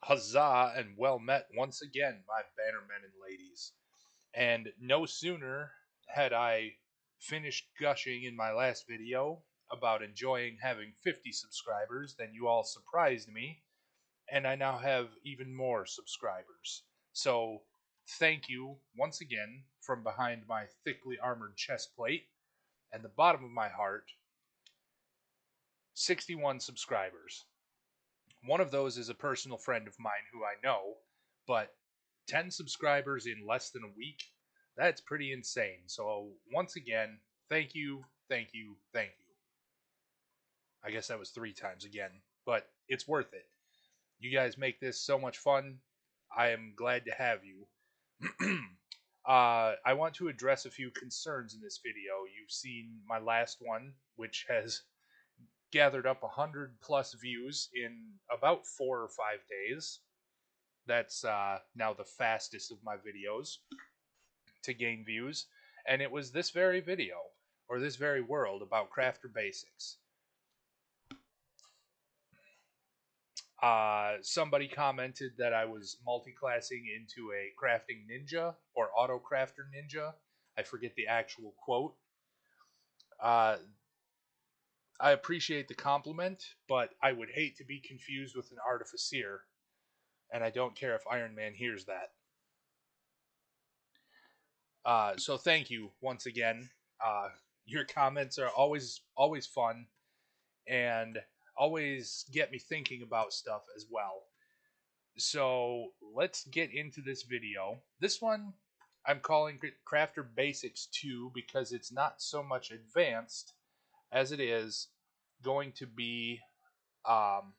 Huzzah and well met once again, my bannermen and ladies. And no sooner had I finished gushing in my last video about enjoying having 50 subscribers than you all surprised me, and I now have even more subscribers. So, thank you once again from behind my thickly armored chest plate and the bottom of my heart. 61 subscribers. One of those is a personal friend of mine who I know, but 10 subscribers in less than a week, that's pretty insane. So, once again, thank you, thank you, thank you. I guess that was 3 times again, but it's worth it. You guys make this so much fun. I am glad to have you. I want to address a few concerns in this video. You've seen my last one, which has gathered up 100 plus views in about 4 or 5 days. That's now the fastest of my videos to gain views. And it was this very video, or this very world, about crafter basics. Somebody commented that I was multi-classing into a crafting ninja, or auto crafter ninja. I forget the actual quote. Uh, I appreciate the compliment, but I would hate to be confused with an artificer, and I don't care if Iron Man hears that. So thank you once again. Uh, your comments are always fun and always get me thinking about stuff as well. So let's get into this video. This one I'm calling Crafter Basics 2 because it's not so much advanced as it is going to be um,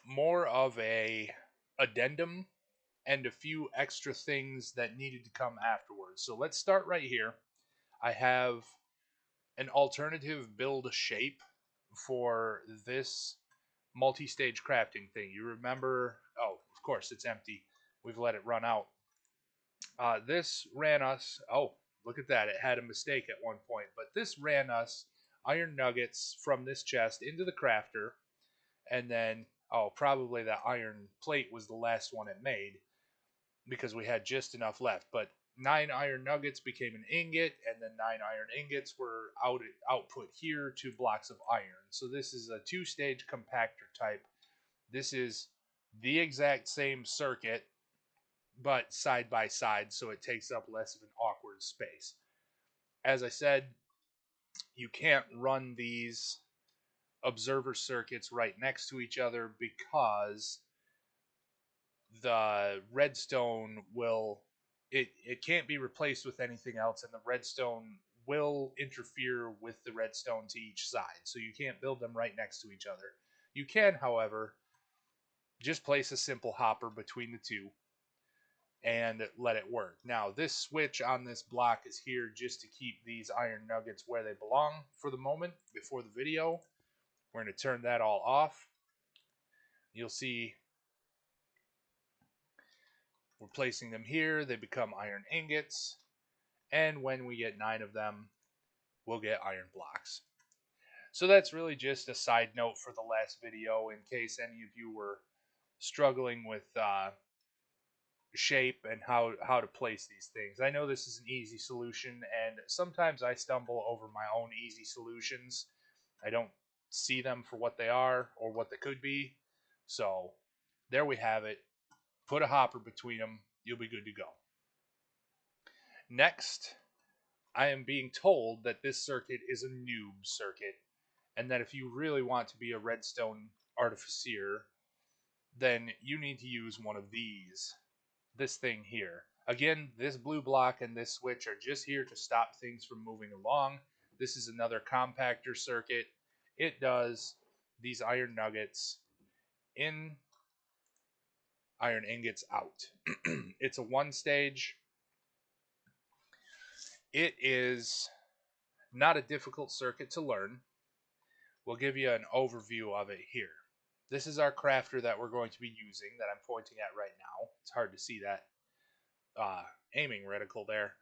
more of a addendum and a few extra things that needed to come afterwards. So let's start right here. I have an alternative build shape for this multi-stage crafting thing. You remember, oh, of course, it's empty. We've let it run out. This ran us, oh, look at that. It had a mistake at one point, but this ran us iron nuggets from this chest into the crafter, and then, oh, probably that iron plate was the last one it made because we had just enough left. But 9 iron nuggets became an ingot, and then 9 iron ingots were output here to blocks of iron. So this is a 2-stage compactor type. This is the exact same circuit, but side by side, so it takes up less of an awkward space. As I said, you can't run these observer circuits right next to each other because the redstone will it can't be replaced with anything else, and the redstone will interfere with the redstone to each side, so you can't build them right next to each other. You can, however, just place a simple hopper between the two and let it work. Now, this switch on this block is here just to keep these iron nuggets where they belong for the moment before the video. We're going to turn that all off. You'll see we're placing them here. They become iron ingots. And when we get 9 of them, we'll get iron blocks. So that's really just a side note for the last video in case any of you were struggling with shape and how to place these things. I know this is an easy solution, and sometimes I stumble over my own easy solutions. I don't see them for what they are or what they could be. So there we have it. Put a hopper between them. You'll be good to go. Next, I am being told that this circuit is a noob circuit, and that if you really want to be a redstone artificer, then you need to use one of these. This thing here. Again, this blue block and this switch are just here to stop things from moving along. This is another compactor circuit. It does these iron nuggets in, iron ingots out. It's a 1-stage. It is not a difficult circuit to learn. We'll give you an overview of it here. This is our crafter that we're going to be using that I'm pointing at right now. It's hard to see that aiming reticle there.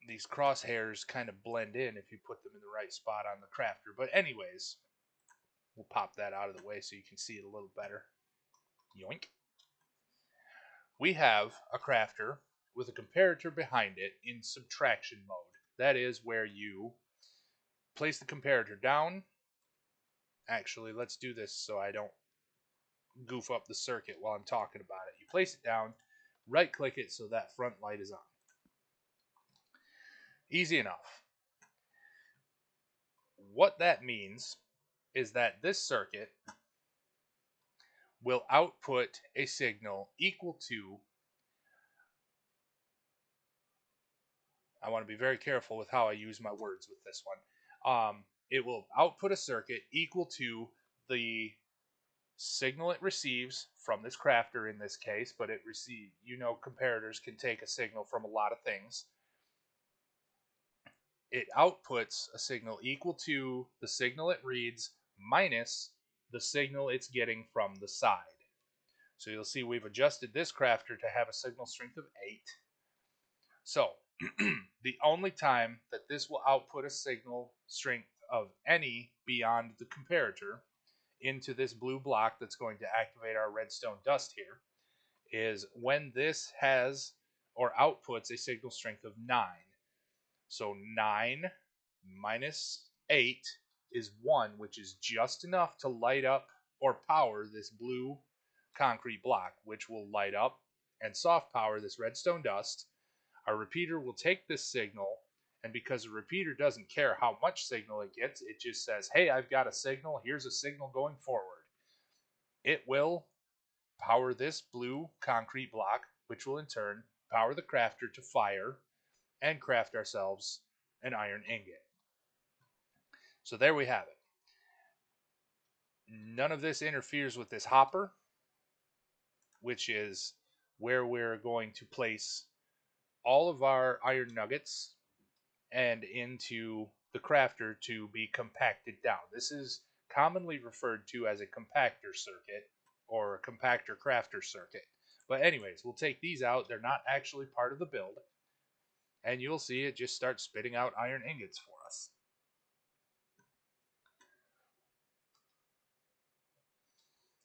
These crosshairs kind of blend in if you put them in the right spot on the crafter. But anyways, We'll pop that out of the way so you can see it a little better. Yoink. We have a crafter with a comparator behind it in subtraction mode. That is where you place the comparator down. Actually, let's do this so I don't goof up the circuit while I'm talking about it. You place it down, right click it so that front light is on. Easy enough. What that means is that this circuit will output a signal equal to, I want to be very careful with how I use my words with this one. It will output a circuit equal to the signal it receives from this crafter in this case, but it receives, comparators can take a signal from a lot of things. It outputs a signal equal to the signal it reads minus the signal it's getting from the side. So you'll see we've adjusted this crafter to have a signal strength of 8. So the only time that this will output a signal strength of any beyond the comparator into this blue block that's going to activate our redstone dust here is when this has or outputs a signal strength of 9. So 9 minus 8 is 1, which is just enough to light up or power this blue concrete block, which will light up and soft power this redstone dust. Our repeater will take this signal, and because the repeater doesn't care how much signal it gets, it just says, hey, I've got a signal, here's a signal going forward. It will power this blue concrete block, which will in turn power the crafter to fire and craft ourselves an iron ingot. So there we have it. None of this interferes with this hopper, which is where we're going to place all of our iron nuggets and into the crafter to be compacted down. This is commonly referred to as a compactor circuit or a compactor crafter circuit. But anyways, we'll take these out. They're not actually part of the build. And you'll see it just starts spitting out iron ingots for us.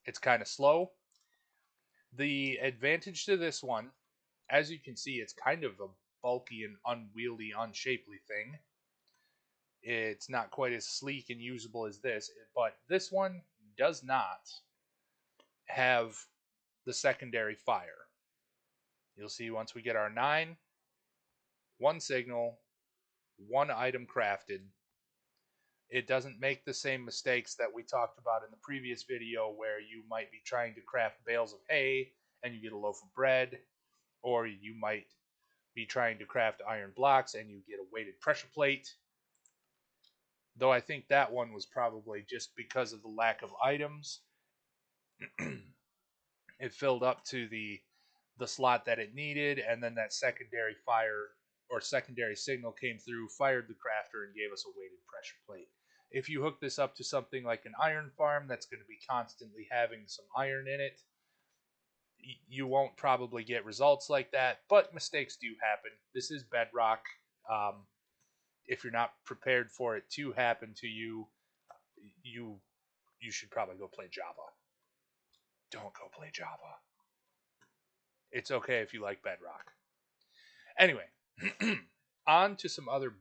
It's kind of slow. The advantage to this one, as you can see, it's kind of a bulky and unwieldy, unshapely thing. It's not quite as sleek and usable as this, but this one does not have the secondary fire. You'll see once we get our 9, 1 signal, 1 item crafted. It doesn't make the same mistakes that we talked about in the previous video where you might be trying to craft bales of hay and you get a loaf of bread, or you might be trying to craft iron blocks and you get a weighted pressure plate. Though I think that one was probably just because of the lack of items. It filled up to the slot that it needed, and then that secondary fire or secondary signal came through, fired the crafter, and gave us a weighted pressure plate. If you hook this up to something like an iron farm that's going to be constantly having some iron in it, you won't probably get results like that, but mistakes do happen. This is Bedrock. If you're not prepared for it to happen to you, you should probably go play Java. Don't go play Java. It's okay if you like Bedrock. Anyway, on to some other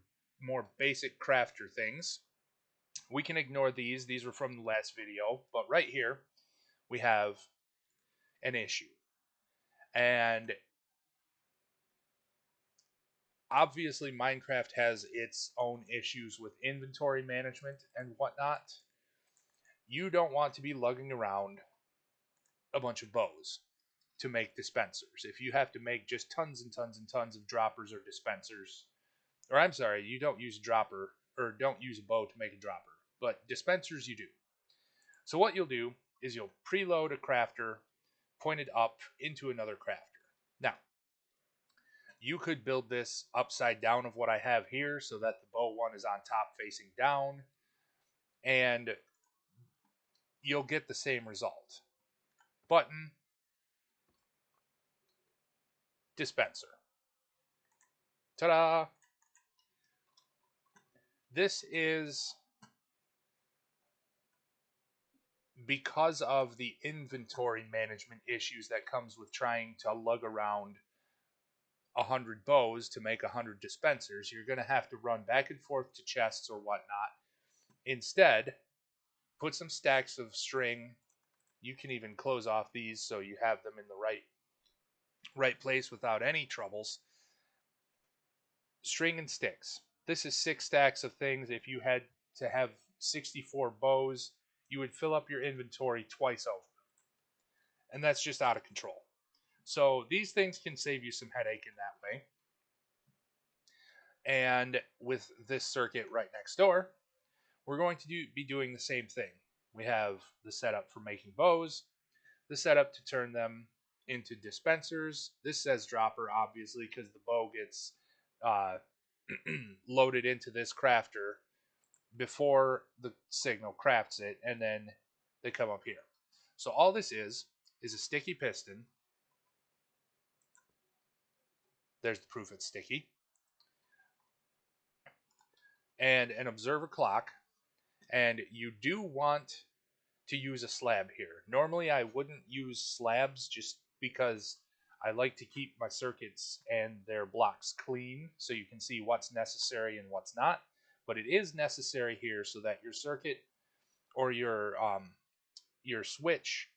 more basic crafter things. We can ignore these. These were from the last video. But right here, we have an issue. And obviously, Minecraft has its own issues with inventory management and whatnot. You don't want to be lugging around a bunch of bows to make dispensers. If you have to make just tons and tons and tons of droppers or dispensers, or I'm sorry, you don't use a dropper or don't use a bow to make a dropper, but dispensers you do. So what you'll do is you'll preload a crafter pointed up into another crafter. Now, you could build this upside down of what I have here so that the bow one is on top facing down, and you'll get the same result. Button, dispenser. Ta-da! This is because of the inventory management issues that comes with trying to lug around 100 bows to make 100 dispensers, you're going to have to run back and forth to chests or whatnot. Instead, put some stacks of string. You can even close off these so you have them in the right place without any troubles. String and sticks. This is 6 stacks of things. If you had to have 64 bows, you would fill up your inventory twice over. And that's just out of control. So these things can save you some headache in that way. And with this circuit right next door, we're going to be doing the same thing. We have the setup for making bows, the setup to turn them into dispensers. This says dropper, obviously, because the bow gets loaded into this crafter before the signal crafts it, and then they come up here. So all this is a sticky piston. There's the proof it's sticky. And an observer clock. And you do want to use a slab here. Normally I wouldn't use slabs just because I like to keep my circuits and their blocks clean so you can see what's necessary and what's not. But it is necessary here so that your circuit or your switch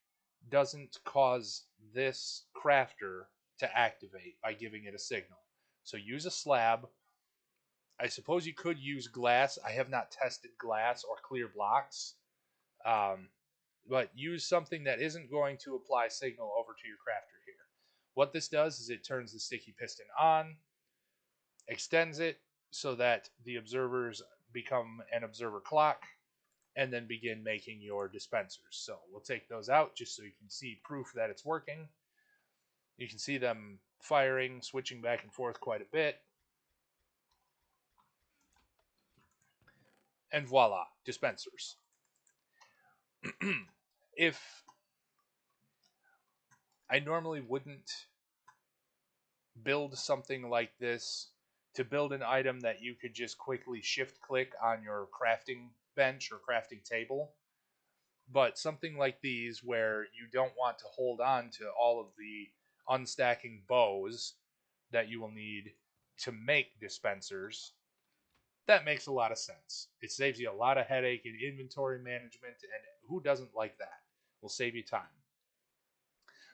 doesn't cause this crafter to activate by giving it a signal. So use a slab. I suppose you could use glass. I have not tested glass or clear blocks. But use something that isn't going to apply signal over to your crafter here. What this does is it turns the sticky piston on, extends it so that the observers become an observer clock, and then begin making your dispensers. So we'll take those out just so you can see proof that it's working. You can see them firing, switching back and forth quite a bit. And voila, dispensers. If I normally wouldn't build something like this to build an item that you could just quickly shift click on your crafting bench or crafting table, but something like these where you don't want to hold on to all of the unstacking bows that you will need to make dispensers, that makes a lot of sense. It saves you a lot of headache in inventory management, and who doesn't like that? Will save you time.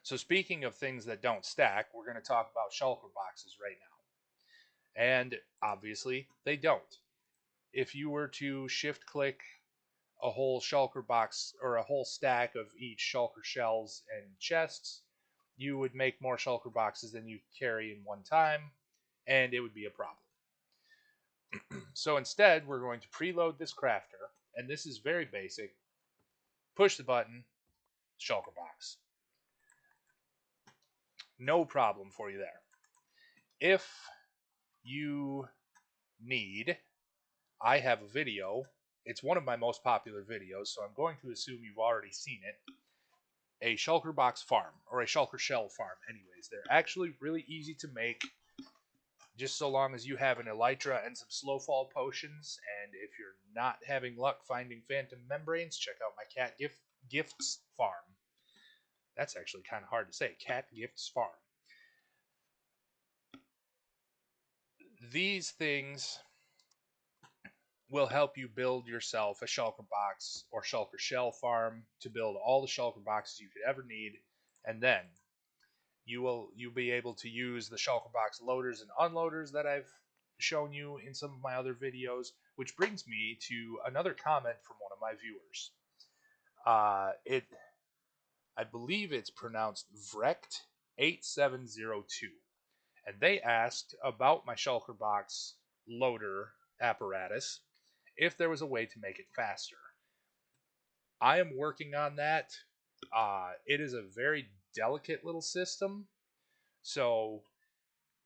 So speaking of things that don't stack, we're going to talk about shulker boxes right now. And obviously, they don't. If you were to shift click a whole shulker box or a whole stack of each shulker shells and chests, you would make more shulker boxes than you carry in one time, and it would be a problem. So instead, we're going to preload this crafter, and this is very basic. Push the button, shulker box. No problem for you there. If you need, I have a video. It's one of my most popular videos, so I'm going to assume you've already seen it. A shulker box farm, or a shulker shell farm anyways. They're actually really easy to make, just so long as you have an elytra and some slow fall potions. And if you're not having luck finding phantom membranes, check out my cat gifts farm. That's actually kind of hard to say. Cat gifts farm. These things will help you build yourself a shulker box or shulker shell farm to build all the shulker boxes you could ever need, and then you'll be able to use the shulker box loaders and unloaders that I've shown you in some of my other videos, which brings me to another comment from one of my viewers. I believe it's pronounced Vrecht 8702, and they asked about my shulker box loader apparatus, if there was a way to make it faster. I am working on that. It is a very delicate little system, so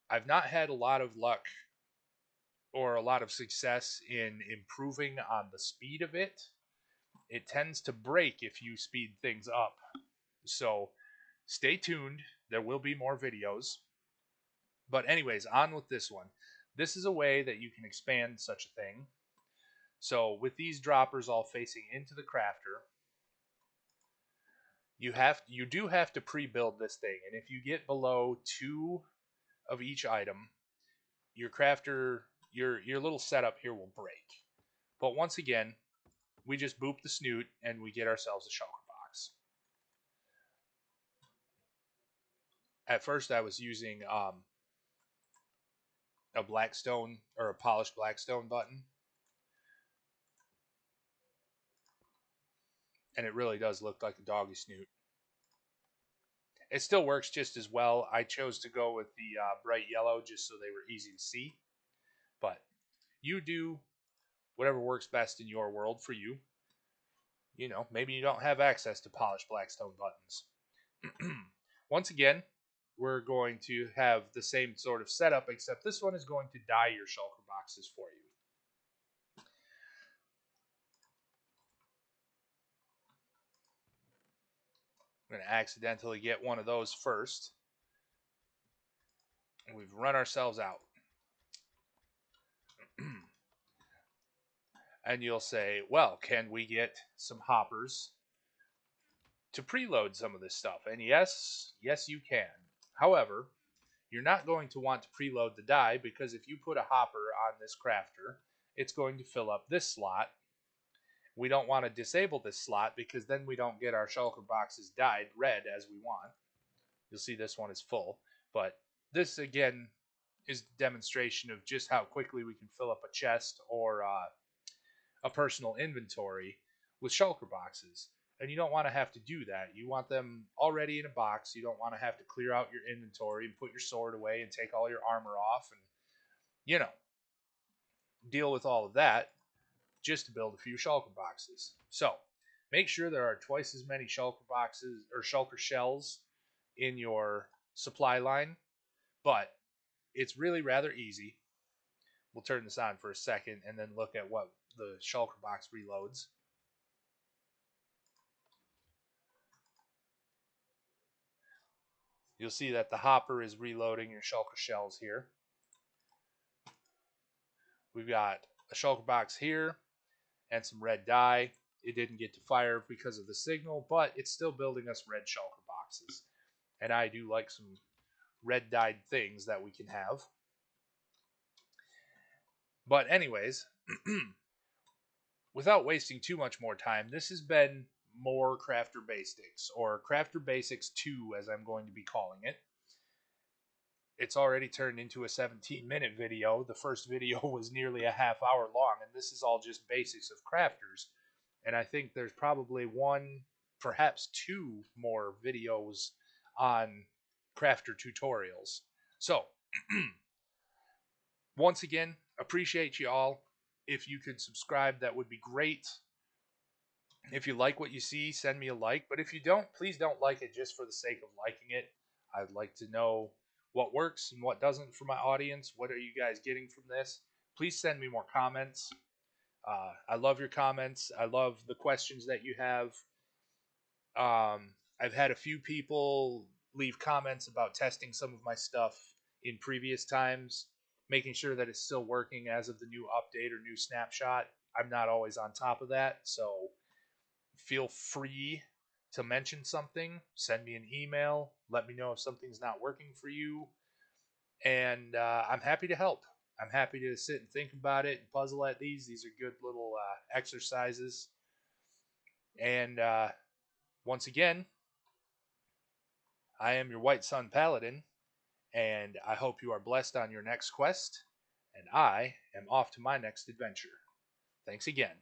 I've not had a lot of luck or a lot of success in improving on the speed of it. It tends to break if you speed things up. So stay tuned. There will be more videos. But anyways, on with this one. This is a way that you can expand such a thing. So with these droppers all facing into the crafter, you do have to pre-build this thing, and if you get below 2 of each item, your crafter your little setup here will break. But once again, we just boop the snoot and we get ourselves a shulker box. At first I was using a blackstone or a polished blackstone button, and it really does look like a doggy snoot. It still works just as well. I chose to go with the bright yellow just so they were easy to see. But you do whatever works best in your world for you. You know, maybe you don't have access to polished blackstone buttons. Once again, we're going to have the same sort of setup, except this one is going to dye your shulker boxes for you. I'm going to accidentally get one of those first. And we've run ourselves out. And you'll say, well, can we get some hoppers to preload some of this stuff? And yes, you can. However, you're not going to want to preload the dye, because if you put a hopper on this crafter, it's going to fill up this slot. We don't want to disable this slot, because then we don't get our shulker boxes dyed red as we want. You'll see this one is full, but this again is a demonstration of just how quickly we can fill up a chest or a personal inventory with shulker boxes. And you don't want to have to do that. You want them already in a box. You don't want to have to clear out your inventory and put your sword away and take all your armor off and, you know, deal with all of that just to build a few shulker boxes. So make sure there are twice as many shulker boxes or shulker shells in your supply line, but it's really rather easy. We'll turn this on for a second and then look at what the shulker box reloads. You'll see that the hopper is reloading your shulker shells here. We've got a shulker box here and some red dye. It didn't get to fire because of the signal, but it's still building us red shulker boxes. And I do like some red dyed things that we can have. But anyways, without wasting too much more time, this has been more Crafter Basics, or Crafter Basics 2 as I'm going to be calling it. It's already turned into a 17-minute video. The first video was nearly a half hour long, and this is all just basics of crafters. And I think there's probably one, perhaps two more videos on crafter tutorials. So, once again, appreciate you all. If you could subscribe, that would be great. If you like what you see, send me a like. But if you don't, please don't like it just for the sake of liking it. I'd like to know what works and what doesn't for my audience. What are you guys getting from this? Please send me more comments. I love your comments. I love the questions that you have. I've had a few people leave comments about testing some of my stuff in previous times, making sure that it's still working as of the new update or new snapshot. I'm not always on top of that, so feel free to mention something. Send me an email. Let me know if something's not working for you. And I'm happy to help. I'm happy to sit and think about it and puzzle at these. These are good little exercises. And once again, I am your White Sun Paladin, and I hope you are blessed on your next quest, and I am off to my next adventure. Thanks again.